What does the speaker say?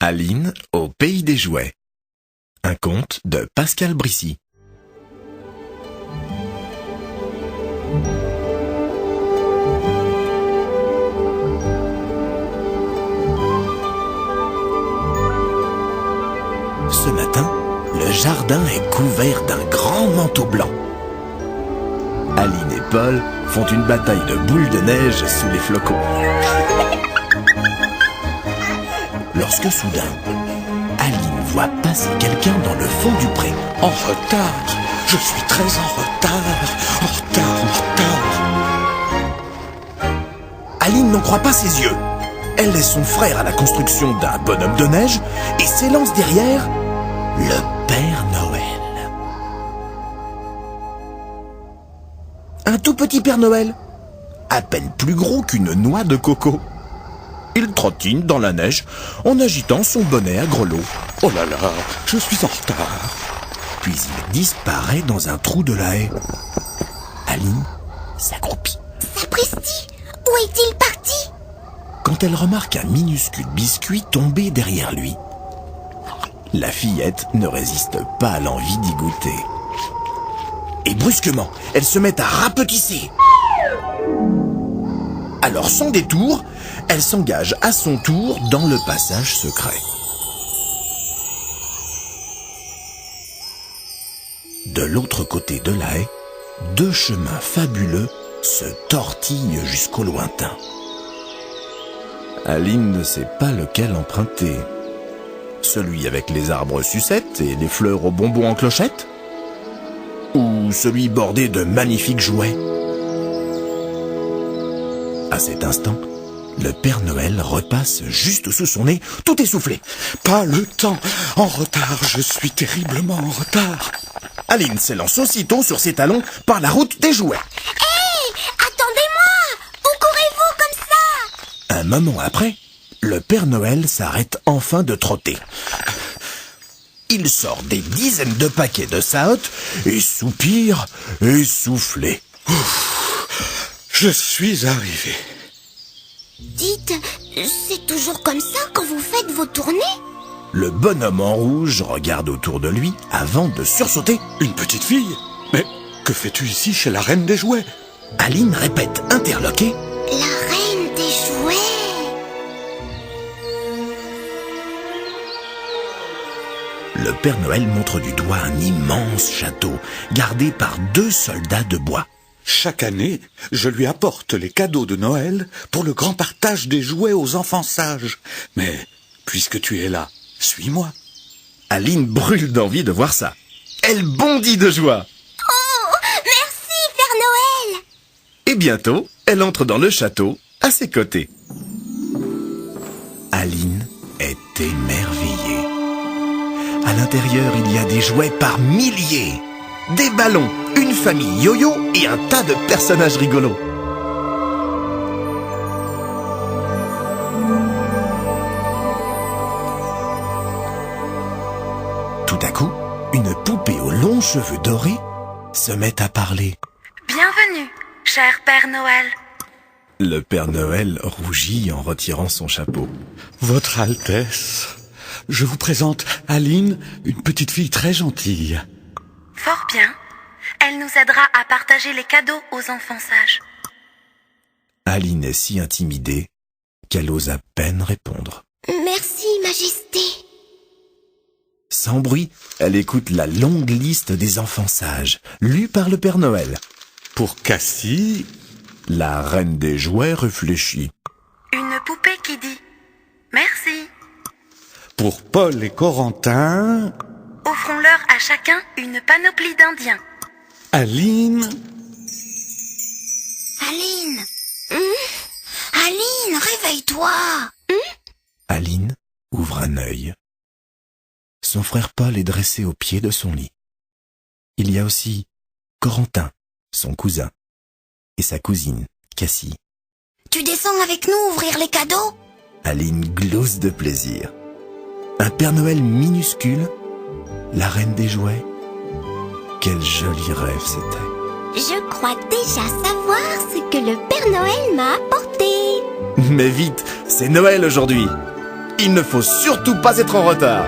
Aline au pays des jouets. Un conte de Pascal Brissy. Ce matin, le jardin est couvert d'un grand manteau blanc. Aline et Paul font une bataille de boules de neige sous les flocons. Lorsque soudain, Aline voit passer quelqu'un dans le fond du pré. En retard, je suis très en retard. Aline n'en croit pas ses yeux. Elle laisse son frère à la construction d'un bonhomme de neige et s'élance derrière le Père Noël. Un tout petit Père Noël, à peine plus gros qu'une noix de coco. Il trottine dans la neige en agitant son bonnet à grelots. Oh là là, je suis en retard. Puis il disparaît dans un trou de la haie. Aline s'accroupit. Sapristi, où est-il parti? Quand elle remarque un minuscule biscuit tombé derrière lui. La fillette ne résiste pas à l'envie d'y goûter. Et brusquement, elle se met à rapetisser. Alors sans détour, elle s'engage à son tour dans le passage secret. De l'autre côté de la haie, deux chemins fabuleux se tortillent jusqu'au lointain. Aline ne sait pas lequel emprunter. Celui avec les arbres sucettes et les fleurs aux bonbons en clochette? Ou celui bordé de magnifiques jouets? À cet instant, le Père Noël repasse juste sous son nez, tout essoufflé. Pas le temps, en retard, je suis terriblement en retard. Aline s'élance aussitôt sur ses talons par la route des jouets. Hé, attendez-moi! Où courez-vous comme ça? Un moment après, le Père Noël s'arrête enfin de trotter. Il sort des dizaines de paquets de sa hotte et soupire, essoufflé. Je suis arrivé. Dites, c'est toujours comme ça quand vous faites vos tournées? Le bonhomme en rouge regarde autour de lui avant de sursauter. Une petite fille? Mais que fais-tu ici chez la Reine des Jouets? Aline répète interloquée. La Reine des Jouets! Le Père Noël montre du doigt un immense château, gardé par deux soldats de bois. Chaque année, je lui apporte les cadeaux de Noël pour le grand partage des jouets aux enfants sages. Mais, puisque tu es là, suis-moi. Aline brûle d'envie de voir ça. Elle bondit de joie. Oh, merci, Père Noël! Et bientôt, elle entre dans le château, à ses côtés. Aline est émerveillée. À l'intérieur, il y a des jouets par milliers. Des ballons, une famille yo-yo et un tas de personnages rigolos. Tout à coup, une poupée aux longs cheveux dorés se met à parler. Bienvenue, cher Père Noël. Le Père Noël rougit en retirant son chapeau. Votre Altesse, je vous présente Aline, une petite fille très gentille. Fort bien. Elle nous aidera à partager les cadeaux aux enfants sages. Aline est si intimidée qu'elle ose à peine répondre. Merci, Majesté. Sans bruit, elle écoute la longue liste des enfants sages, lue par le Père Noël. Pour Cassie, La Reine des Jouets réfléchit. Une poupée qui dit « Merci ». pour Paul et Corentin, Offrons-leur à chacun une panoplie d'Indiens. Aline, Aline! Aline, réveille-toi! Aline ouvre un œil. Son frère Paul est dressé au pied de son lit. Il y a aussi Corentin, son cousin, et sa cousine, Cassie. Tu descends avec nous ouvrir les cadeaux? Aline glousse de plaisir. Un Père Noël minuscule, la Reine des Jouets. Quel joli rêve c'était. Je crois déjà savoir ce que le Père Noël m'a apporté. Mais vite, c'est Noël aujourd'hui. Il ne faut surtout pas être en retard.